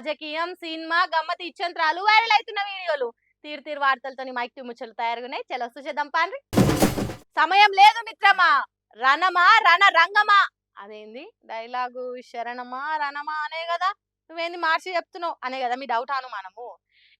రాజకీయం cinema గమ్మతి ఇచ్చంత్రాలు viral అవుతున్న వీడియోలు తీరు తీరు వార్తలతోని మైక్ ముచ్చలు తయారుగున్నాయి. చలో చూసేద్దాం పాండ్రి. సమయం లేదు మిత్రమా, రణమా రణ రంగమా. అదేంది డైలాగు? శరణమా రణమా అనే కదా, నువ్వేంది మార్చి చెప్తున్నావు అనే కదా మీ డౌట్ అనుమానము.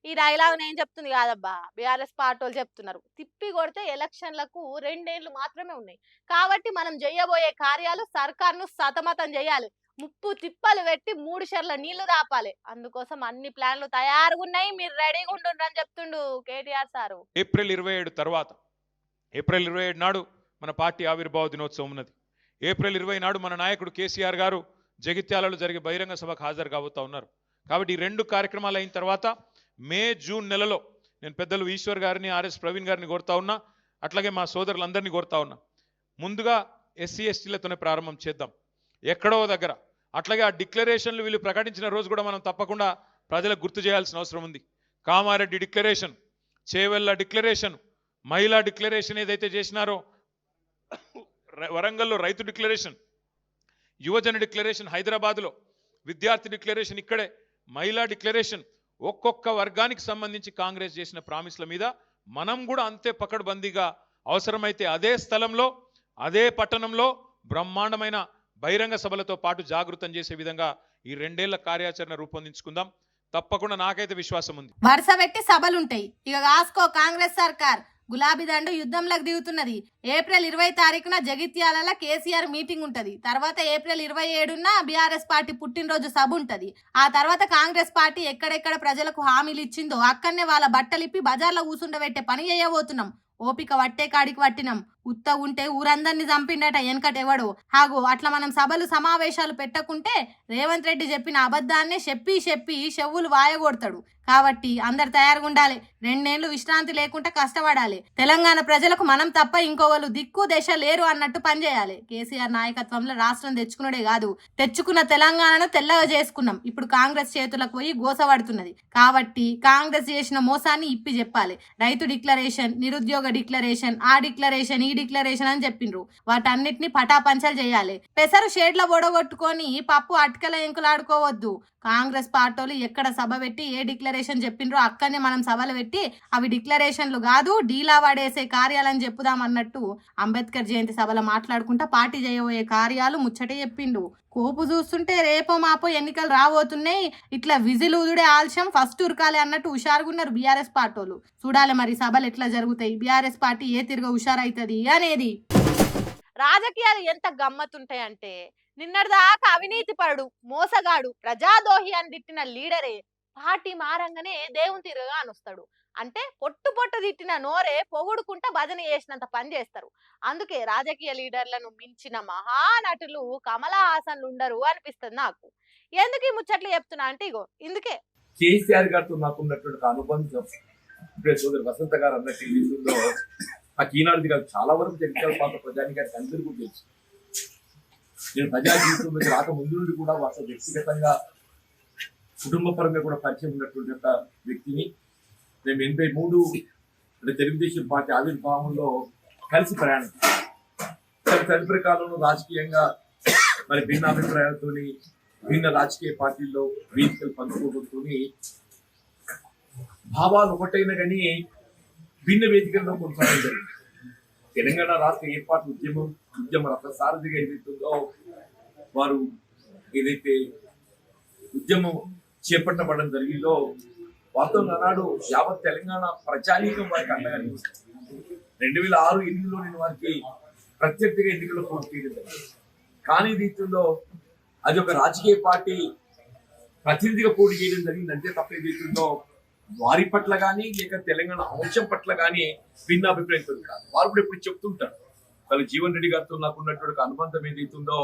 ఈ డైలాగ్ నేను చెప్తుంది కాదబ్బా, బీఆర్ఎస్ పార్టీ వాళ్ళు చెప్తున్నారు. తిప్పి కొడితే ఎలక్షన్లకు 2 ఏళ్లు మాత్రమే ఉన్నాయి కాబట్టి మనం చేయబోయే కార్యాలు సర్కార్ను సతమతం చేయాలి. ముప్పు తిప్పలు పెట్టి 3 షర్ల నీళ్లు దాపాలి. అందుకోసం అన్ని ప్లాన్లు తయారుగున్నాయి, మీరు రెడీగా ఉండండి అని చెప్తుండు కేటీఆర్ సారు. ఏప్రిల్ 27 తర్వాత ఏప్రిల్ 27 నాడు మన పార్టీ ఆవిర్భావ దినోత్సవం ఉన్నది. ఏప్రిల్ 20 నాడు మన నాయకుడు కేసీఆర్ గారు జగిత్యాలలో జరిగే బహిరంగ సభకు హాజరు కాబోతా ఉన్నారు. కాబట్టి ఈ 2 కార్యక్రమాలు అయిన తర్వాత మే జూన్ నెలలో నేను పెద్దలు ఈశ్వర్ గారిని ఆర్ఎస్ ప్రవీణ్ గారిని కోరుతా ఉన్నా, అట్లాగే మా సోదరులందరినీ కోరుతా ఉన్నా, ముందుగా ఎస్సీ ఎస్టీలతోనే ప్రారంభం చేద్దాం ఎక్కడో దగ్గర. అట్లాగే ఆ డిక్లరేషన్లు వీళ్ళు ప్రకటించిన రోజు కూడా మనం తప్పకుండా ప్రజలకు గుర్తు చేయాల్సిన అవసరం ఉంది. కామారెడ్డి డిక్లరేషన్, చేవెళ్ళ డిక్లరేషన్, మహిళా డిక్లరేషన్ ఏదైతే చేసినారో, వరంగల్లో రైతు డిక్లరేషన్, యువజన డిక్లరేషన్ హైదరాబాద్లో, విద్యార్థి డిక్లరేషన్ ఇక్కడే, మహిళా డిక్లరేషన్, ఒక్కొక్క వర్గానికి సంబంధించి కాంగ్రెస్ చేసిన ప్రామిస్ల మీద మనం కూడా అంతే పకడ్బందీగా అవసరమైతే అదే స్థలంలో అదే పట్టణంలో బ్రహ్మాండమైన బహిరంగ సభలతో పాటు జాగృతం చేసే విధంగా ఈ 2 ఏళ్ల కార్యాచరణ రూపొందించుకుందాం. తప్పకుండా నాకైతే విశ్వాసం ఉంది. వరుస పెట్టి సభలుంటాయి. ఇక కాసుకో కాంగ్రెస్ సర్కార్ గులాబీ దండు యుద్ధంలోకి దిగుతున్నది. ఏప్రిల్ 20 తారీఖున జగిత్యాలలో కేసీఆర్ మీటింగ్ ఉంటది. తర్వాత ఏప్రిల్ 27న బీఆర్ఎస్ పార్టీ పుట్టినరోజు సభ ఉంటది. ఆ తర్వాత కాంగ్రెస్ పార్టీ ఎక్కడెక్కడ ప్రజలకు హామీలు ఇచ్చిందో అక్కడనే వాళ్ళ బట్టలిప్పి బజార్లో కూసుండబెట్టే పని చేయబోతున్నాం. ఓపిక వట్టే కాడికి పట్టినాం. ఉత్త ఉంటే ఊరందరినీ చంపిండట వెనకటెవడు. హాగు అట్లా మనం సభలు సమావేశాలు పెట్టకుంటే రేవంత్ రెడ్డి చెప్పిన అబద్ధాన్నే చెప్పి చెవులు వాయగొడతాడు. కాబట్టి అందరు తయారుగా ఉండాలి. 2 ఏళ్లు విశ్రాంతి లేకుండా కష్టపడాలి. తెలంగాణ ప్రజలకు మనం తప్ప ఇంకోవాళ్ళు దిక్కు దశ లేరు అన్నట్టు పనిచేయాలి. కేసీఆర్ నాయకత్వంలో రాష్ట్రం తెచ్చుకున్నదే కాదు, తెచ్చుకున్న తెలంగాణను తెల్లగా చేసుకున్నాం. ఇప్పుడు కాంగ్రెస్ చేతులకు పోయి గోసపడుతున్నది. కాబట్టి కాంగ్రెస్ చేసిన మోసాన్ని ఇప్పి చెప్పాలి. రైతు డిక్లరేషన్, నిరుద్యోగ డిక్లరేషన్, ఆ డిక్లరేషన్ ఈ డిక్లరేషన్ అని చెప్పిండ్రు. వాటన్నిటిని పటాపంచలు చేయాలి. పెసరు షేడ్ల బొడగొట్టుకొని పప్పు అటకల ఎంకులాడుకోవద్దు. కాంగ్రెస్ పార్టీలు ఎక్కడ సభ పెట్టి ఏ డిక్లరేషన్ చెప్పిండ్రో అక్కడనే మనం సభలు పెట్టి అవి డిక్లరేషన్లు కాదు డీలా వాడేసే కార్యాలని చెప్పుదాం అన్నట్టు అంబేద్కర్ జయంతి సభలో మాట్లాడుకుంటా పార్టీ చేయబోయే కార్యాలు ముచ్చటే చెప్పిండు. కోపు చూస్తుంటే రేపో మాపో ఎన్నికలు రాబోతున్నాయి. ఇట్లా విజిలుదుడే ఆలస్యం ఫస్ట్ ఉరకాలి అన్నట్టు హుషారుగున్నారు బీఆర్ఎస్ పార్టీలు. చూడాలి మరి సభలు ఎట్లా జరుగుతాయి, బీఆర్ఎస్ పార్టీ ఏ తిరుగు హుషారైతుంది అనేది. రాజకీయాలు ఎంత గమ్మతుంటాయంటే, నిన్నటిదాకా అవినీతి పరుడు, మోసగాడు, ప్రజాదోహి అని తిట్టిన లీడరే పార్టీ మారంగానే దేవుని తిరుగా అనొస్తాడు. అంటే పొట్టు తిట్టిన నోరే పొగుడుకుంటా భజన చేసినంత పని చేస్తారు. అందుకే రాజకీయ లీడర్లను మించిన మహానటులు కమలా హాసన్లు ఉండరు అనిపిస్తుంది నాకు. ఎందుకు ఈ ముచ్చట్లు చెప్తున్నా అంటే ఇగో ఇందుకే. కేసీఆర్ గారితో నాకున్నటువంటి అనుబంధం ఇప్పుడే సోదరు వసంత గారు అన్నట్టు జీవితంలో నాకు ఈనాడు కాదు, చాలా వరకు జగిత్యాల పాత్ర ప్రజానికి అందరూ కూడా తెలుసు. నేను ప్రజా జీవితంలో రాక ముందు నుండి కూడా అసలు వ్యక్తిగతంగా కుటుంబ పరంగా కూడా పరిచయం ఉన్నటువంటి ఒక వ్యక్తిని. మేము 83 అంటే తెలుగుదేశం పార్టీ ఆవిర్భావంలో కలిసి ప్రయాణం. తదుపరి కాలంలో రాజకీయంగా మరి భిన్న అభిప్రాయాలతో భిన్న రాజకీయ పార్టీల్లో వేదికలు పంచుకోవడంతో భావాలు ఒకటైనా కానీ భిన్న వేదికల్లో కొనసాగింది. తెలంగాణ రాష్ట్ర ఏర్పాటు ఉద్యమ రథసారథిగా ఏదైతుందో వారు ఏదైతే ఉద్యమం చేపట్టబడడం జరిగిందో వాస్తవంగా నాడు యావత్ తెలంగాణ ప్రజానీకం వారికి అండగా నిలుస్తుంది. 2006-8లో నేను వారికి ప్రత్యర్థిగా ఎన్నికల్లో పోటీ చేయడం జరిగింది. కానీ దీంట్లో అది ఒక రాజకీయ పార్టీ ప్రతినిధిగా పోటీ చేయడం జరిగింది. అంతే తప్ప ఏదైతుందో వారి పట్ల కానీ లేక తెలంగాణ అంశం పట్ల కానీ భిన్న అభిప్రాయంతో కాదు. వారు కూడా ఎప్పుడు చెప్తుంటారు వాళ్ళు జీవన్ రెడ్డి గారితో నాకు ఉన్నటువంటి అనుబంధం ఏదైతుందో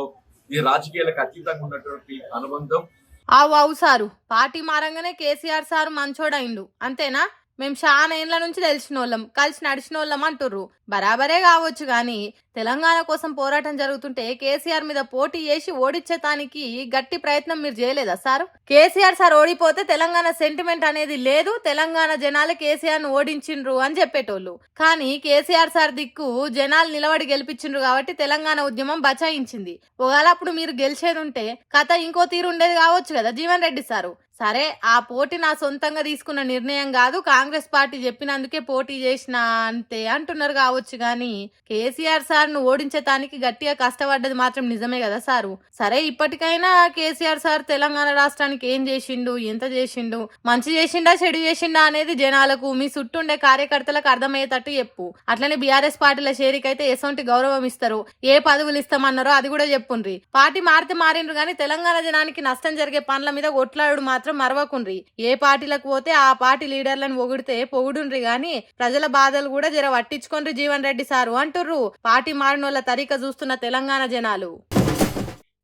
ఈ రాజకీయాలకు అతీతంగా ఉన్నటువంటి అనుబంధం. అవు సారు పార్టీ మారంగానే కేసీఆర్ సారు మంచోడైండు అంతేనా? మేము చాలా ఏళ్ల నుంచి తెలిసిన వాళ్ళం, కలిసి నడిచిన వాళ్ళం అంటుర్రు. బరాబరే కావచ్చు గాని తెలంగాణ కోసం పోరాటం జరుగుతుంటే కేసీఆర్ మీద పోటీ చేసి ఓడించటానికి గట్టి ప్రయత్నం మీరు చేయలేదా సార్? కేసీఆర్ సార్ ఓడిపోతే తెలంగాణ సెంటిమెంట్ అనేది లేదు, తెలంగాణ జనాలు కేసీఆర్ ను ఓడించిండ్రు అని చెప్పేటోళ్ళు. కానీ కేసీఆర్ సార్ దిక్కు జనాలు నిలబడి గెలిపించిండ్రు కాబట్టి తెలంగాణ ఉద్యమం బచాయించింది. ఒకవేళ అప్పుడు మీరు గెలిచేది ఉంటే కథ ఇంకో తీరు ఉండేది కావచ్చు కదా జీవన్ రెడ్డి సారు. సరే ఆ పోటీ నా సొంతంగా తీసుకున్న నిర్ణయం కాదు, కాంగ్రెస్ పార్టీ చెప్పినందుకే పోటీ చేసిన అంతే అంటున్నారు కావచ్చు. కానీ కేసీఆర్ సార్ ను ఓడించటానికి గట్టిగా కష్టపడ్డది మాత్రం నిజమే కదా సారు. సరే ఇప్పటికైనా కేసీఆర్ సార్ తెలంగాణ రాష్ట్రానికి ఏం చేసిండు, ఎంత చేసిండు, మంచి చేసిండా చెడు చేసిండా అనేది జనాలకు మీ చుట్టూ ఉండే కార్యకర్తలకు అర్థమయ్యేటట్టు చెప్పు. అట్లనే బీఆర్ఎస్ పార్టీల షేరికైతే ఎసొంటి గౌరవం ఇస్తారు, ఏ పదవులు ఇస్తామన్నారో అది కూడా చెప్పుండ్రి. పార్టీ మారితే మారిండ్రు కానీ తెలంగాణ జనానికి నష్టం జరిగే పనుల మీద కొట్లాడు మాత్రం మరవకుండ్రి. ఏ పార్టీలకు పోతే ఆ పార్టీ లీడర్లను పొగిడితే పొగుడుండ్రి గాని ప్రజల బాధలు కూడా జర పట్టించుకోండి జీవన్ రెడ్డి సారు అంటుర్రు పార్టీ మారినోళ్ళ తరీక చూస్తున్న తెలంగాణ జనాలు.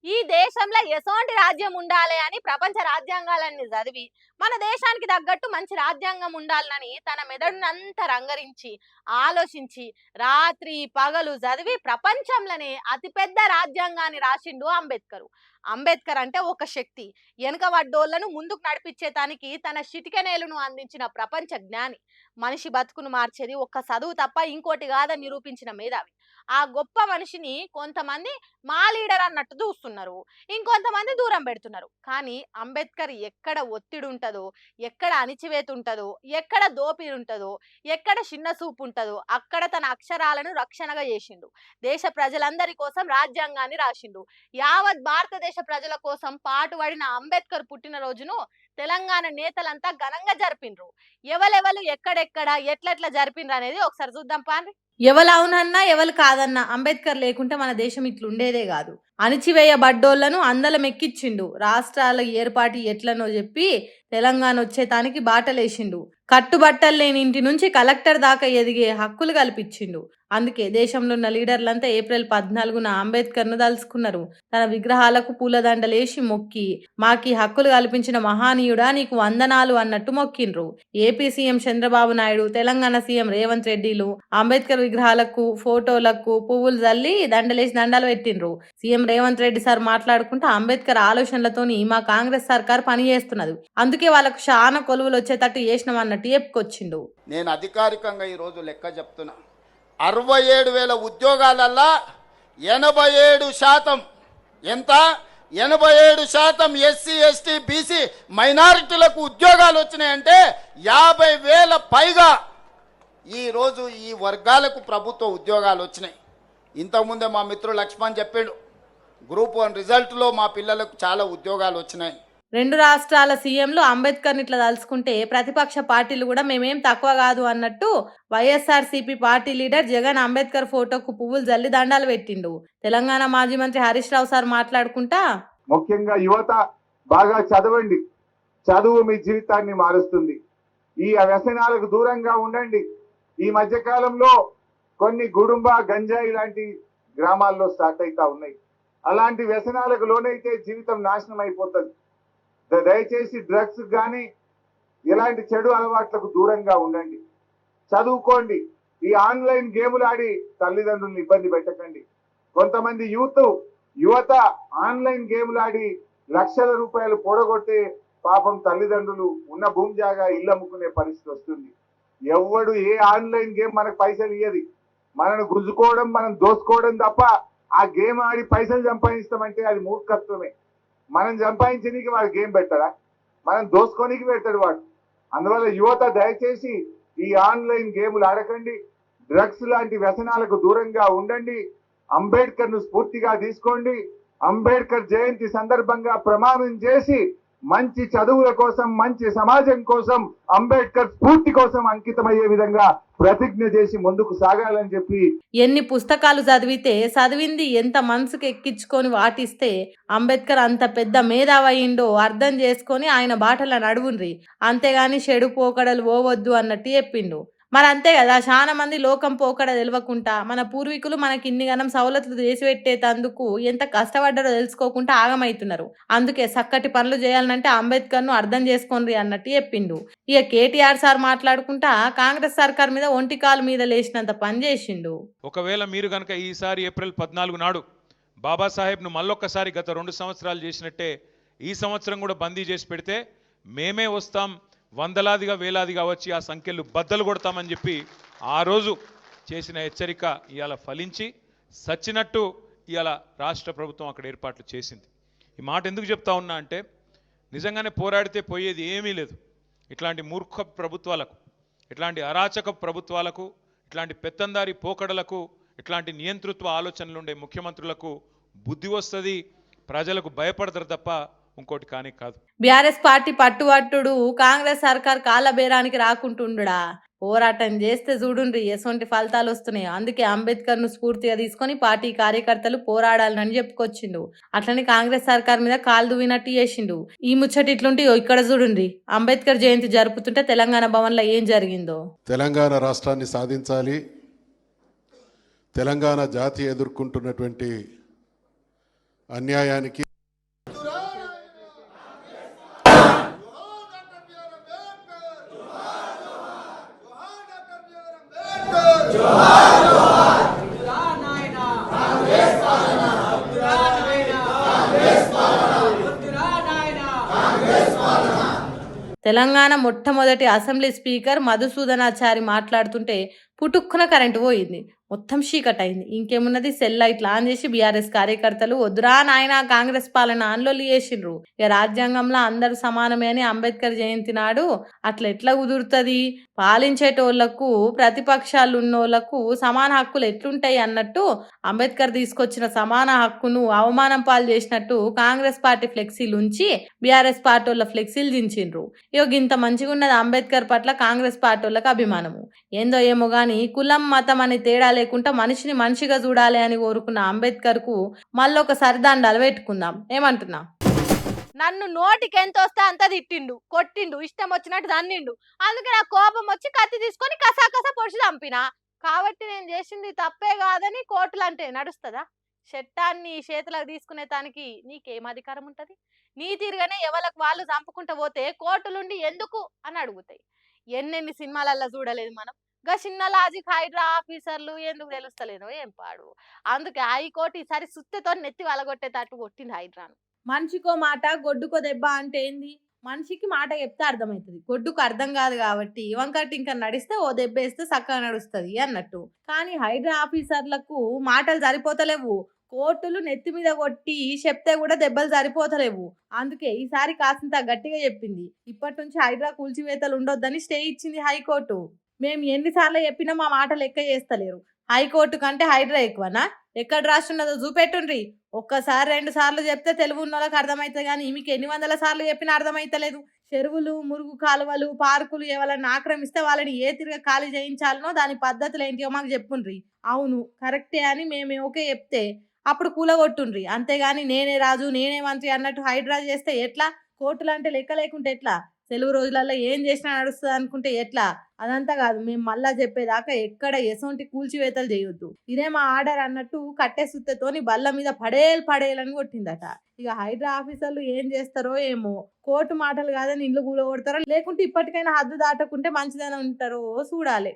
ఈ దేశంలో ఎసోంటి రాజ్యం ఉండాలి అని ప్రపంచ రాజ్యాంగాలన్నీ చదివి మన దేశానికి తగ్గట్టు మంచి రాజ్యాంగం ఉండాలని తన మెదడునంతా రంగరించి ఆలోచించి రాత్రి పగలు చదివి ప్రపంచంలోనే అతిపెద్ద రాజ్యాంగాన్ని రాసిండు అంబేద్కర్. అంబేద్కర్ అంటే ఒక శక్తి, వెనుకబడ్డోళ్లను ముందుకు నడిపించేదానికి తన చిటికెనేలును అందించిన ప్రపంచ జ్ఞాని, మనిషి బతుకును మార్చేది ఒక్క చదువు తప్ప ఇంకోటి కాదని నిరూపించిన మేధావి. ఆ గొప్ప మనిషిని కొంతమంది మా లీడర్ అన్నట్టు చూస్తున్నారు, ఇంకొంతమంది దూరం పెడుతున్నారు. కానీ అంబేద్కర్ ఎక్కడ ఒత్తిడి ఉంటుందో, ఎక్కడ అణిచివేత ఉంటుందో, ఎక్కడ దోపిడి ఉంటుందో, ఎక్కడ చిన్న చూపు ఉంటుందో అక్కడ తన అక్షరాలను రక్షణగా చేసిండు. దేశ ప్రజలందరి కోసం రాజ్యాంగాన్ని రాసిండు. యావత్ భారతదేశ ప్రజల కోసం పాటుపడిన అంబేద్కర్ పుట్టినరోజును తెలంగాణ నేతలంతా ఘనంగా జరిపిండ్రు. ఎవరెవరు ఎక్కడెక్కడ ఎట్లెట్లా జరిపిండ్రు అనేది ఒకసారి చూద్దాం పాండ్రి. ఎవరు అవునన్నా ఎవరు కాదన్నా అంబేద్కర్ లేకుంటే మన దేశం ఇట్లుండేదే కాదు. అణిచివేయబడ్డోళ్లను అందలం ఎక్కిచ్చిండు, రాష్ట్రాల ఏర్పాటు ఎట్లనో చెప్పి తెలంగాణ వచ్చేతానికి బాటలేసిండు, కట్టుబట్టలు లేని ఇంటి నుంచి కలెక్టర్ దాకా ఎదిగే హక్కులు కల్పించిండు. అందుకే దేశంలో ఉన్న లీడర్లంతా ఏప్రిల్ 14న అంబేద్కర్ను దలుచుకున్నారు. తన విగ్రహాలకు పూలదండలేసి మొక్కి మాకీ హక్కులు కల్పించిన మహానీయుడా నీకు వందనాలు అన్నట్టు మొక్కిండ్రు. AP CM Chandrababu Naidu, Telangana CM Revanth రెడ్డిలు అంబేద్కర్ విగ్రహాలకు ఫోటోలకు పువ్వులు జల్లి దండలేసి దండాలు పెట్టిండ్రు. సీఎం రేవంత్ రెడ్డి సార్ మాట్లాడుకుంటూ అంబేద్కర్ ఆలోచనలతోని మా కాంగ్రెస్ సర్కార్ పనిచేస్తున్నది, అందుకే వాళ్ళకు చాలా కొలువులు వచ్చేటట్టు చేసినాం అన్నట్టు చెప్పుకొచ్చిండు. నేను అధికారికంగా ఈరోజు లెక్క చెప్తున్నా, 67,000 ఉద్యోగాలల్లా 87% ఎంత 87% ఎస్సీ ఎస్టీ బీసీ మైనారిటీలకు ఉద్యోగాలు వచ్చినాయంటే 50,000 పైగా ఈరోజు ఈ వర్గాలకు ప్రభుత్వ ఉద్యోగాలు వచ్చినాయి. ఇంతకుముందే మా మిత్రుడు లక్ష్మణ్ చెప్పాడు, గ్రూప్ 1 రిజల్ట్లో మా పిల్లలకు చాలా ఉద్యోగాలు వచ్చినాయి. రెండు రాష్ట్రాల సీఎంలు అంబేద్కర్ని ఇట్లా తలుచుకుంటే ప్రతిపక్ష పార్టీలు కూడా మేమేం తక్కువ కాదు అన్నట్టు వైఎస్ఆర్సీపీ పార్టీ లీడర్ జగన్ అంబేద్కర్ ఫోటోకు పువ్వులు జల్లి దండాలు పెట్టిండు. తెలంగాణ మాజీ మంత్రి హరీష్ రావు సార్ మాట్లాడుకుంటా, ముఖ్యంగా యువత బాగా చదవండి, చదువు మీ జీవితాన్ని మారుస్తుంది, ఈ వ్యసనాలకు దూరంగా ఉండండి. ఈ మధ్య కాలంలో కొన్ని గుడుంబ గంజాయి లాంటి గ్రామాల్లో స్టార్ట్ అవుతా ఉన్నాయి. అలాంటి వ్యసనాలకు లోనైతే జీవితం నాశనం అయిపోతుంది. దయచేసి డ్రగ్స్ కానీ ఇలాంటి చెడు అలవాట్లకు దూరంగా ఉండండి, చదువుకోండి. ఈ ఆన్లైన్ గేములు ఆడి తల్లిదండ్రులను ఇబ్బంది పెట్టకండి. కొంతమంది యువత ఆన్లైన్ గేములు ఆడి లక్షల రూపాయలు పొడగొట్టే పాపం తల్లిదండ్రులు ఉన్న భూమి జాగా ఇల్లు అమ్ముకునే పరిస్థితి వస్తుంది. ఎవడు ఏ ఆన్లైన్ గేమ్ మనకు పైసలు ఇయ్యది, మనను గుంజుకోవడం మనం దోసుకోవడం తప్ప ఆ గేమ్ ఆడి పైసలు సంపాదిస్తామంటే అది మూర్ఖత్వమే. మనం సంపాదించడానికి వాడు గేమ్ పెట్టడా, మనం దోసుకోనికి పెడతాడు వాడు. అందువల్ల యువత దయచేసి ఈ ఆన్లైన్ గేములు ఆడకండి, డ్రగ్స్ లాంటి వ్యసనాలకు దూరంగా ఉండండి, అంబేద్కర్ ను స్ఫూర్తిగా తీసుకోండి. అంబేద్కర్ జయంతి సందర్భంగా ప్రమాణం చేసి మంచి చదువుల కోసం, మంచి సమాజం కోసం, అంబేద్కర్ స్ఫూర్తి కోసం అంకితమయ్యే విధంగా ప్రతిజ్ఞ చేసి ముందుకు సాగాలని చెప్పి, ఎన్ని పుస్తకాలు చదివితే చదివింది ఎంత మనసుకు ఎక్కించుకొని వాటిస్తే అంబేద్కర్ అంత పెద్ద మేధావయిండో అర్థం చేసుకొని ఆయన బాటల నడువుండ్రి, అంతేగాని చెడు పోకడలు పోవద్దు అన్నట్టు చెప్పిండు. మరి అంతే కదా, చాలా మంది లోకం పోకడ తెలియకుండా మన పూర్వీకులు మనకి ఇన్ని గనం సవలతులు చేసి పెట్టేటందుకు ఎంత కష్టపడ్డారో తెలుసుకోకుండా ఆగమవుతున్నారు. అందుకే చక్కటి పనులు చేయాలంటే అంబేద్కర్ ను అర్థం చేసుకోండి అన్నట్టు చెప్పిండు. ఇక కేటీఆర్ సార్ మాట్లాడుకుంటా కాంగ్రెస్ సర్కార్ మీద ఒంటికాలు మీద లేచినంత పని చేసిండు. ఒకవేళ మీరు కనుక ఈసారి ఏప్రిల్ 14 నాడు బాబాసాహెబ్ను మళ్ళొక్కసారి గత 2 సంవత్సరాలు చేసినట్టే ఈ సంవత్సరం కూడా బందీ చేసి పెడితే మేమే వస్తాం, వందలాదిగా వేలాదిగా వచ్చి ఆ సంఖ్యలు బద్దలు కొడతామని చెప్పి ఆ రోజు చేసిన హెచ్చరిక ఇవాళ ఫలించి సచ్చినట్టు ఇవాళ రాష్ట్ర ప్రభుత్వం అక్కడ ఏర్పాట్లు చేసింది. ఈ మాట ఎందుకు చెప్తా ఉన్నా అంటే, నిజంగానే పోరాడితే పోయేది ఏమీ లేదు. ఇట్లాంటి మూర్ఖ ప్రభుత్వాలకు, ఇట్లాంటి అరాచక ప్రభుత్వాలకు, ఇట్లాంటి పెత్తందారి పోకడలకు, ఇట్లాంటి నియంతృత్వ ఆలోచనలు ఉండే ముఖ్యమంత్రులకు బుద్ధి వస్తుంది, ప్రజలకు భయపడతారు తప్ప ఇంకోటి కానీ కాదు. బీఆర్ఎస్ పార్టీ పట్టుబట్టుడు కాంగ్రెస్ సర్కార్ కాళ్ళ బేరానికి రాకుంటుండుడా. పోరాటం చేస్తే చూడుండ్రి ఎసొంటి ఫలితాలు వస్తున్నాయి. అందుకే అంబేద్కర్ ను స్ఫూర్తిగా తీసుకొని పార్టీ కార్యకర్తలు పోరాడాలని చెప్పుకొచ్చిండు. అట్లనే కాంగ్రెస్ సర్కార్ మీద కాలు దువ్వినట్టు చేసిండు. ఈ ముచ్చటి ఇట్లుంటే ఇక్కడ చూడుండ్రి, అంబేద్కర్ జయంతి జరుపుతుంటే తెలంగాణ భవన్ లో ఏం జరిగిందో. తెలంగాణ రాష్ట్రాన్ని సాధించాలి. తెలంగాణ జాతి ఎదుర్కొంటున్నటువంటి అన్యాయానికి తెలంగాణ మొట్టమొదటి అసెంబ్లీ స్పీకర్ మధుసూదనాచారి మాట్లాడుతుంటే పుటుక్కున కరెంటు పోయింది. మొత్తం చీకట్ అయింది. ఇంకేమున్నది, సెల్ లైట్లు ఆన్ చేసి బీఆర్ఎస్ కార్యకర్తలు వద్దురా నాయన కాంగ్రెస్ పాలన ఆన్లోలి చేసిండ్రు. ఇక రాజ్యాంగంలో అందరూ సమానమే అని అంబేద్కర్ జయంతి నాడు అట్లా ఎట్లా కుదురుతుంది? పాలించేటోళ్లకు ప్రతిపక్షాలు ఉన్నోళ్లకు సమాన హక్కులు ఎట్లుంటాయి అన్నట్టు అంబేద్కర్ తీసుకొచ్చిన సమాన హక్కును అవమానం పాలు చేసినట్టు కాంగ్రెస్ పార్టీ ఫ్లెక్సీలు ఉంచి బీఆర్ఎస్ పార్టీ వాళ్ళ ఫ్లెక్సీలు దించిండ్రు. ఇక ఇంత మంచిగా ఉన్నది అంబేద్కర్ పట్ల కాంగ్రెస్ పార్టీ వాళ్ళకి అభిమానము. ఏందో ఏమో గాని కులం మతం అని తేడా లేకుండా మనిషిని మనిషిగా చూడాలి అని కోరుకున్న అంబేద్కర్ కు మళ్ళొకసారి దండాలు పెట్టుకుందాం. ఏమంటున్నా? నన్ను నోటికి ఎంత వస్తే అంత తిట్టిండు, కొట్టిండు, ఇష్టం వచ్చినట్టు దన్నిండు. అందుకే నా కోపం వచ్చి కత్తి తీసుకొని కసా పొడిచి చంపినా. కాబట్టి నేను చేసింది తప్పే కాదని కోర్టులు అంటే నడుస్తుందా? చట్టాన్ని చేతులకు తీసుకునే దానికి నీకేం అధికారం ఉంటది? నీ తీరుగానే ఎవరికి వాళ్ళు చంపుకుంటూ పోతే కోర్టులుండి ఎందుకు అని అడుగుతాయి. ఎన్నెన్ని సినిమాలల్లో చూడలేదు మనం. గా చిన్న లాజిక్ హైడ్రా ఆఫీసర్లు ఎందుకు తెలుస్తలేదు ఏం పాడు. అందుకే హైకోర్టు ఈసారి సుత్తెతో నెత్తి వలగొట్టేటట్టు కొట్టింది హైడ్రాను. మనిషికో మాట గొడ్డుకో దెబ్బ అంటే ఏంది? మనిషికి మాట చెప్తే అర్థమవుతుంది, గొడ్డుకు అర్థం కాదు. కాబట్టి వంకటి ఇంకా నడిస్తే ఓ దెబ్బ వేస్తే చక్కగా నడుస్తుంది అన్నట్టు. కానీ హైడ్రా ఆఫీసర్లకు మాటలు సరిపోతలేవు. కోర్టులు నెత్తి మీద కొట్టి చెప్తే కూడా దెబ్బలు సరిపోతలేవు. అందుకే ఈసారి కాసింత గట్టిగా చెప్పింది. ఇప్పటి నుంచి హైడ్రా కూల్చివేతలు ఉండొద్దని స్టే ఇచ్చింది హైకోర్టు. మేము ఎన్నిసార్లు చెప్పినా మా మాట లెక్క చేస్తలేరు. హైకోర్టు కంటే హైడ్రా ఎక్కువనా? ఎక్కడ రాస్తున్నదో చూపెట్టుండ్రి. ఒక్కసారి 2 సార్లు చెప్తే తెలుగు ఉన్న వాళ్ళకి అర్థమవుతుంది, కానీ మీకు ఎన్ని వందల సార్లు చెప్పినా అర్థమైతలేదు. చెరువులు, మురుగు కాలువలు, పార్కులు ఎవరైనా ఆక్రమిస్తే వాళ్ళని ఏ తిరిగి ఖాళీ చేయించాలనో దాని పద్ధతులు ఏంటియో మాకు చెప్పుండ్రి. అవును కరెక్టే అని మేము ఓకే చెప్తే అప్పుడు కూలగొట్టుండ్రి. అంతేగాని నేనే రాజు నేనే మంత్రి అన్నట్టు హైడ్రా చేస్తే ఎట్లా? కోర్టులు అంటే లెక్క లేకుంటే ఎట్లా? సెలవు రోజులలో ఏం చేసినా నడుస్తుంది అనుకుంటే ఎట్లా? అదంతా కాదు, మేము మళ్ళా చెప్పేదాకా ఎక్కడ ఎసొంటి కూల్చివేతలు చేయొద్దు, ఇదే మా ఆర్డర్ అన్నట్టు కట్టే సుత్తతోని బల్ల మీద పడేలని కొట్టిందట. ఇక హైడ్రా ఆఫీసర్లు ఏం చేస్తారో ఏమో. కోర్టు మాటలు కాదని ఇల్లు కూలగొడతారో లేకుంటే ఇప్పటికైనా హద్దు దాటకుంటే మంచిదని ఉంటారో చూడాలి.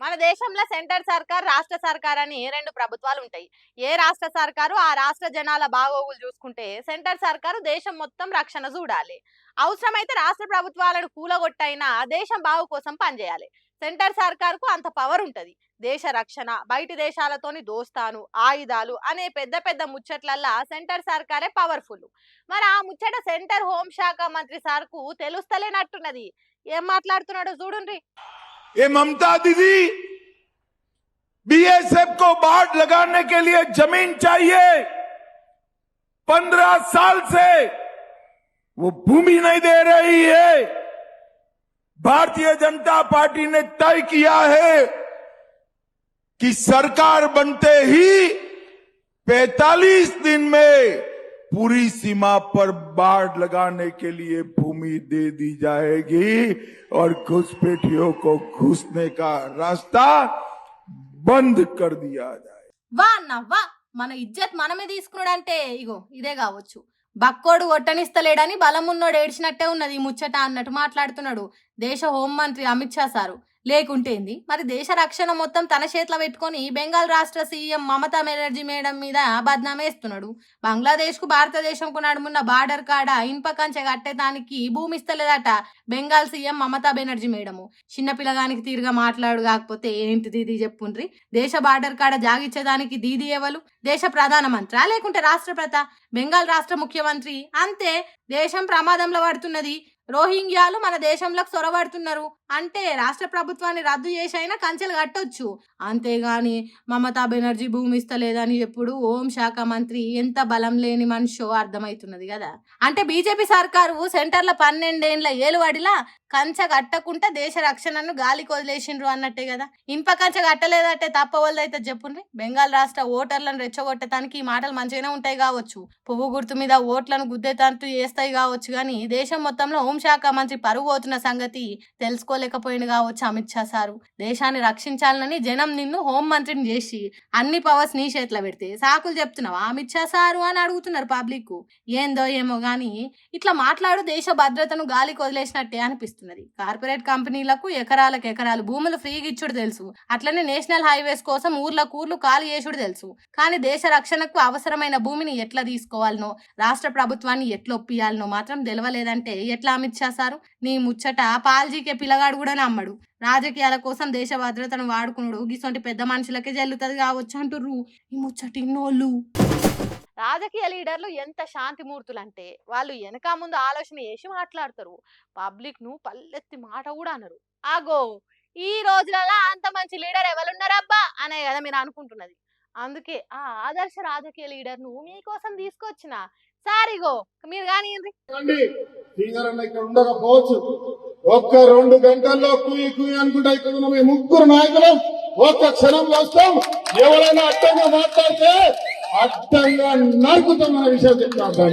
మన దేశంలో సెంటర్ సర్కార్, రాష్ట్ర సర్కార్ అని 2 ప్రభుత్వాలు ఉంటాయి. ఏ రాష్ట్ర సర్కారు ఆ రాష్ట్ర జనాల బాగోగులు చూసుకుంటే సెంటర్ సర్కారు దేశం మొత్తం రక్షణ చూడాలి. అవసరమైతే రాష్ట్ర ప్రభుత్వాలను కూలగొట్టైనా దేశం బాగు కోసం పనిచేయాలి. సెంటర్ సర్కార్కు అంత పవర్ ఉంటది. దేశ రక్షణ, బయటి దేశాలతోని దోస్తాను, ఆయుధాలు అనే పెద్ద ముచ్చట్లల్లా సెంటర్ సర్కారే పవర్ఫుల్. మరి ఆ ముచ్చట సెంటర్ హోంశాఖ మంత్రి సార్కు తెలుస్తలేనట్టున్నది. ఏం మాట్లాడుతున్నాడో చూడుండ్రి. ये ममता दीदी बीएसएफ को बाढ़ लगाने के लिए जमीन चाहिए, 15 साल से वो भूमि नहीं दे रही है। भारतीय जनता पार्टी ने तय किया है कि सरकार बनते ही 45 दिन में पूरी सीमा पर बाढ़ लगाने के लिए भूमि दे दी जाएगी और घुसपैठियों को घुसने का रास्ता बंद कर दिया जाए. వా నవ్వా, మన ఇజ్జత్ మనమే తీసుకున్నాడంటే ఇగో ఇదే కావచ్చు. బక్కోడు కొట్టనిస్తలేడని బలమున్నోడు ఏడ్చినట్టే ఉన్నది ఈ ముచ్చట అన్నట్టు మాట్లాడుతున్నాడు. దేశ హోంమంత్రి అమిత్ షా సారు లేకుంటేంది మరి దేశ రక్షణ మొత్తం తన చేతిలో పెట్టుకొని బెంగాల్ రాష్ట్ర సీఎం మమతా బెనర్జీ మేడం మీద బద్నామేస్తున్నాడు. బంగ్లాదేశ్ కు భారతదేశంకు నడుమున్న బార్డర్ కాడ ఇనుప కంచె కట్టేదానికి భూమి ఇస్తలేదట బెంగాల్ సీఎం మమతా బెనర్జీ మేడము. చిన్న పిల్లగానికి తీరుగా మాట్లాడు కాకపోతే ఏంటి దీది చెప్పుండ్రి. దేశ బార్డర్ కాడ జాగిచ్చేదానికి దీది ఎవరు? దేశ ప్రధానమంత్రి లేకుంటే రాష్ట్రపతి? బెంగాల్ రాష్ట్ర ముఖ్యమంత్రి. అంతే, దేశం ప్రమాదంలో పడుతున్నది. రోహింగ్యాలు మన దేశంలోకి చొరబడుతున్నారు అంటే రాష్ట్ర ప్రభుత్వాన్ని రద్దు చేసైనా కంచెలు కట్టొచ్చు. అంతేగాని మమతా బెనర్జీ భూమి ఇస్తలేదని ఎప్పుడు హోంశాఖ మంత్రి ఎంత బలం లేని మనిషో అర్థమవుతున్నది కదా. అంటే బీజేపీ సర్కారు సెంటర్ల 12 ఏళ్ల ఏలువడిలా కంచె కట్టకుంటే దేశ రక్షణను గాలికి వదిలేసిండ్రు అన్నట్టే కదా. ఇనుప కంచె కట్టలేదంటే తప్పవలదైతే చెప్పుండ్రి. బెంగాల్ రాష్ట్ర ఓటర్లను రెచ్చగొట్టడానికి ఈ మాటలు మంచిగానే ఉంటాయి కావచ్చు, పువ్వు గుర్తు మీద ఓట్లను గుద్దేటట్టు చేస్తాయి కావచ్చు, కానీ దేశం మొత్తంలో హోంశాఖ మంత్రి పరువు పోతున్న సంగతి తెలుసుకోలేకపోయింది కావచ్చు అమిత్ షా సారు. దేశాన్ని రక్షించాలని జనం నిన్ను హోంమంత్రిని చేసి అన్ని పవర్స్ నీ చేతిలో పెడితే సాకులు చెప్తున్నావా అమిత్ షా సారు అని అడుగుతున్నారు పబ్లిక్. ఏందో ఏమో గానీ ఇట్లా మాట్లాడు దేశ భద్రతను గాలికి వదిలేసినట్టే అనిపిస్తుంది. కార్పొరేట్ కంపెనీలకు ఎకరాలకు ఎకరాలు భూములు ఫ్రీగా ఇచ్చుడు తెలుసు, అట్లనే నేషనల్ హైవేస్ కోసం ఊర్లకు ఊర్లు ఖాళీ చేసుడు తెలుసు, కానీ దేశ రక్షణకు అవసరమైన భూమిని ఎట్లా తీసుకోవాలనో రాష్ట్ర ప్రభుత్వాన్ని ఎట్లా ఒప్పియాలనో మాత్రం తెలవలేదంటే ఎట్లా అమిత్ షా సారు? నీ ముచ్చట పాల్జీకే పిల్లగాడు కూడా నమ్మడు. రాజకీయాల కోసం దేశ భద్రతను వాడుకున్నాడు గిసొంటి పెద్ద మనుషులకే జల్లుతుంది కావచ్చు అంటుర్రు ఈ ముచ్చట ఇన్నోళ్ళు. రాజకీయ లీడర్లు ఎంత శాంతిమూర్తులు అంటే వాళ్ళు వెనక ముందు ఆలోచన చేసి మాట్లాడతారు. పబ్లిక్ ను పల్లెత్తి మాట కూడా అనరు. ఆగో ఈ రోజులలో అంత మంచి లీడర్ ఎవరున్నారబ్బా అనే కదా మీరు అనుకుంటున్నది. అందుకే ఆ ఆదర్శ రాజకీయ లీడర్ ను మీకోసం తీసుకొచ్చిన సారిగో మీరు కానీ ఇక్కడ ఉండకపోవచ్చు. ఒక్క 2 గంటల్లో కుయ్యి కుయ్యి అనుకుంటా ఇక్కడ ఉన్న మీ 3 నాయకులు ఒక్క క్షణంలో వస్తాం. ఎవరైనా అడ్డంగా మాట్లాడితే అడ్డంగా నరుకుతామన్న విషయం చెప్తాను.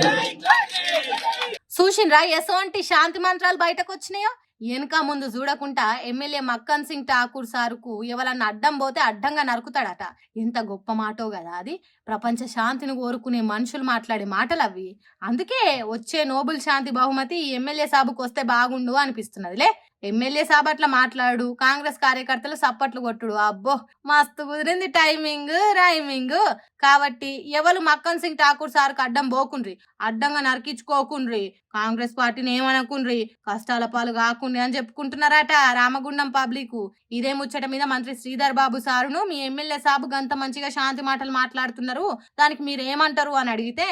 చూసిండ్రా ఎసోంటి శాంతి మంత్రాలు బయటకు వచ్చినాయో? వెనక ముందు చూడకుండా ఎమ్మెల్యే మక్కన్ సింగ్ ఠాకూర్ సారుకు ఎవరన్నా అడ్డం పోతే అడ్డంగా నరుకుతాడట. ఎంత గొప్ప మాటో కదా అది. ప్రపంచ శాంతిని కోరుకునే మనుషులు మాట్లాడే మాటలు అవి. అందుకే వచ్చే నోబెల్ శాంతి బహుమతి ఎమ్మెల్యే సాబుకు వస్తే బాగుండు అనిపిస్తున్నదిలే. ఎమ్మెల్యే సాబ్ అట్లా మాట్లాడు, కాంగ్రెస్ కార్యకర్తలు సప్పట్లు కొట్టుడు, అబ్బో మస్తు కుదిరింది టైమింగ్ రైమింగ్. కాబట్టి ఎవరు మక్కన్ సింగ్ ఠాకూర్ సార్కి అడ్డం పోకుండ్రి, అడ్డంగా నరికించుకోకుండ్రి, కాంగ్రెస్ పార్టీని ఏమనకుండ్రి, కష్టాల పాలు కాకుండ్రి అని చెప్పుకుంటున్నారట రామగుండం పబ్లిక్. ఇదే ముచ్చట మీద మంత్రి శ్రీధర్ బాబు సారును మీ ఎమ్మెల్యే సాబు గంత మంచిగా శాంతి మాటలు మాట్లాడుతున్నారు, దానికి మీరు ఏమంటారు అని అడిగితే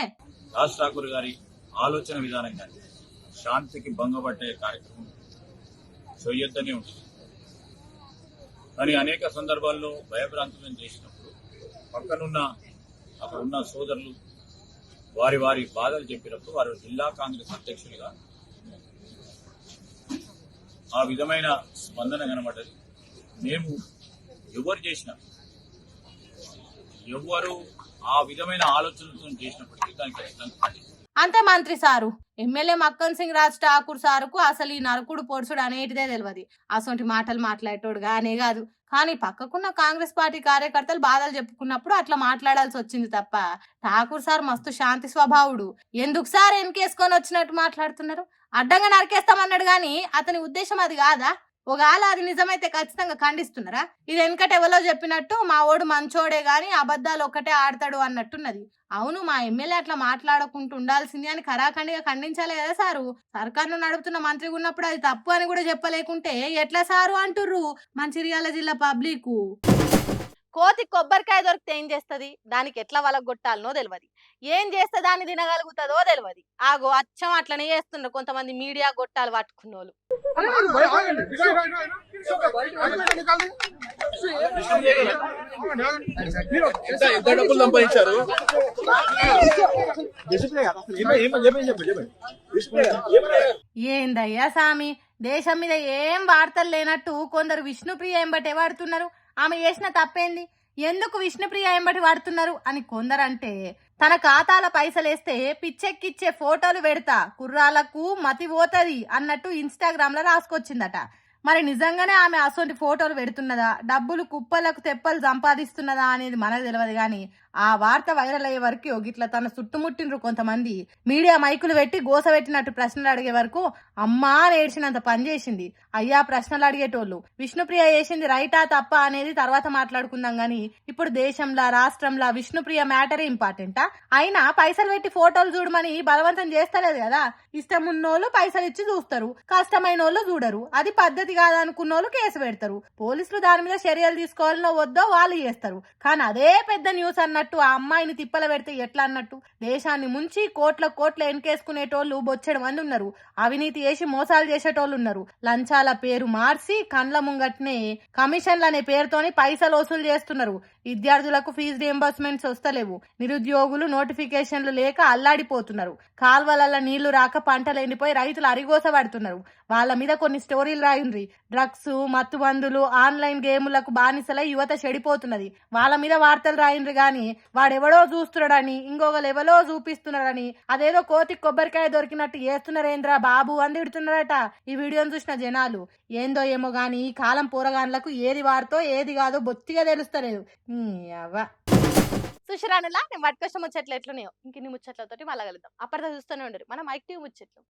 రాజ్ ఠాకూర్ గారి ఆలోచన విధానం కానీ శాంతికి భంగపట్టే కార్యక్రమం చేయొద్దనే ఉంటుంది. కానీ అనేక సందర్భాల్లో భయభ్రాంతులను చేసినప్పుడు అక్కడున్న సోదరులు వారి వారి బాధలు చెప్పినప్పుడు వారు జిల్లా కాంగ్రెస్ అధ్యక్షులుగా ఆ విధమైన స్పందన కనబడ్డది. మేము ఎవరు చేసినా ఎవరు ఆ విధమైన ఆలోచనలతో చేసినప్పటికీ దానికి ఖచ్చితంగా అంతే మంత్రి సారు. ఎమ్మెల్యే మక్కన్ సింగ్ రాజ్ ఠాకూర్ సారుకు అసలు ఈ నరకుడు పొడుచుడు అనేటిదే తెలియదు. అసొంటి మాటలు మాట్లాడేటోడు గానే కాదు. కానీ పక్కకున్న కాంగ్రెస్ పార్టీ కార్యకర్తలు బాధలు చెప్పుకున్నప్పుడు అట్లా మాట్లాడాల్సి వచ్చింది తప్ప ఠాకూర్ సార్ మస్తు శాంతి స్వభావుడు. ఎందుకు సార్ వెనకేసుకొని వచ్చినట్టు మాట్లాడుతున్నారు? అడ్డంగా నరికేస్తామన్నాడు గాని అతని ఉద్దేశం అది కాదా? ఒకవేళ అది నిజమైతే ఖచ్చితంగా ఖండిస్తున్నారా? ఇది వెనకటి ఎవరో చెప్పినట్టు మా ఓడు మంచోడే గాని అబద్ధాలు ఒక్కటే ఆడతాడు అన్నట్టున్నది. అవును, మా ఎమ్మెల్యే అట్లా మాట్లాడకుండా ఉండాల్సింది అని ఖరాఖండిగా ఖండించాలి కదా సారు. సర్కార్ను నడుపుతున్న మంత్రి ఉన్నప్పుడు అది తప్పు అని కూడా చెప్పలేకుంటే ఎట్లా సారు అంటుర్రు మంచిర్యాల జిల్లా పబ్లిక్. కోతి కొబ్బరికాయ దొరికితే ఏం చేస్తుంది? దానికి ఎట్లా వలగొట్టాలనో తెలియదు, ఏం చేస్తే దాన్ని తినగలుగుతుందో తెలియదు. ఆగో అచ్చం అట్లనే చేస్తున్నారు కొంతమంది మీడియా గొట్టాలు పట్టుకున్న వాళ్ళు. ఏందయ్యా సామి, దేశం మీద ఏం వార్తలు లేనట్టు కొందరు విష్ణుప్రియ ఎంబటే వాడుతున్నారు. ఆమె చేసిన తప్పేంది? ఎందుకు విష్ణుప్రియ ఎంబటి వాడుతున్నారు అని కొందరంటే తన ఖాతాల పైసలేస్తే పిచ్చెక్కిచ్చే ఫోటోలు పెడతా కుర్రాలకు మతి పోతది అన్నట్టు ఇన్స్టాగ్రామ్ లో రాసుకొచ్చిందట. మరి నిజంగానే ఆమె అసొంటి ఫోటోలు పెడుతున్నదా, డబ్బులు కుప్పలకు తెప్పలు సంపాదిస్తున్నదా అనేది మనకు తెలియదు కానీ ఆ వార్త వైరల్ అయ్యే వరకు గిట్ల తన చుట్టుముట్టినరు కొంతమంది మీడియా మైకులు పెట్టి గోసపెట్టినట్టు ప్రశ్నలు అడిగే వరకు అమ్మా నేర్చినంత పని చేసింది. అయ్యా ప్రశ్నలు అడిగేటోళ్ళు విష్ణుప్రియ చేసింది రైటా తప్ప అనేది తర్వాత మాట్లాడుకుందాం గాని ఇప్పుడు దేశంలో రాష్ట్రంలో విష్ణుప్రియ మ్యాటరే ఇంపార్టెంటా? అయినా పైసలు పెట్టి ఫోటోలు చూడమని బలవంతం చేస్తలేదు కదా. ఇష్టం ఉన్నోళ్ళు పైసలు ఇచ్చి చూస్తారు, కష్టమైన వాళ్ళు చూడరు. అది పద్ధతి కాదనుకున్నోళ్ళు కేసు పెడతారు. పోలీసులు దాని మీద చర్యలు తీసుకోవాలనో వద్దో వాళ్ళు చేస్తారు. కానీ అదే పెద్ద న్యూస్ అన్నట్టు ఆ అమ్మాయిని తిప్పల పెడితే ఎట్లా అన్నట్టు దేశాన్ని ముంచి కోట్ల ఎన్కేసుకునేటోళ్ళు బొచ్చెడు మంది ఉన్నారు. అవినీతి చేసి మోసాలు చేసేటోళ్ళు ఉన్నారు. లంచాల పేరు మార్చి కండ్ల ముంగట్నే కమిషన్లు అనే పేరుతోని పైసలు వసూలు చేస్తున్నారు. విద్యార్థులకు ఫీజు రియంబర్స్మెంట్స్ వస్తలేవు. నిరుద్యోగులు నోటిఫికేషన్లు లేక అల్లాడిపోతున్నారు. కాల్వల నీళ్లు రాక పంటలు ఎండిపోయి రైతులు అరిగోస పడుతున్నారు. వాళ్ళ మీద కొన్ని స్టోరీలు రాయుండ్రి. డ్రగ్స్, మత్తు మందులు, ఆన్లైన్ గేములకు బానిసలై యువత చెడిపోతున్నది. వాళ్ళ మీద వార్తలు రాయిండ్రి గాని వాడెవడో చూస్తున్నాడని ఇంకొకరు ఎవరో చూపిస్తున్నాడని అదేదో కోతి కొబ్బరికాయ దొరికినట్టు చేస్తున్నారేంద్రా బాబు అని తిడుతున్నారట. ఈ వీడియోని చూసిన జనాలు ఏందో ఏమో గాని ఈ కాలం పోరగాన్లకు ఏది వార్తో ఏది కాదో బొత్తిగా తెలుస్తలేదు. సుషరానులా నేను పట్టుకొచ్చిన ముచ్చట్లు ఎట్లున్నాయో ఇంక ముచ్చట్లతోటి మళ్ళా కలుద్దాం. అప్పటిదా చూస్తూనే ఉండరు మన మైక్ టీవీ ముచ్చట్లు.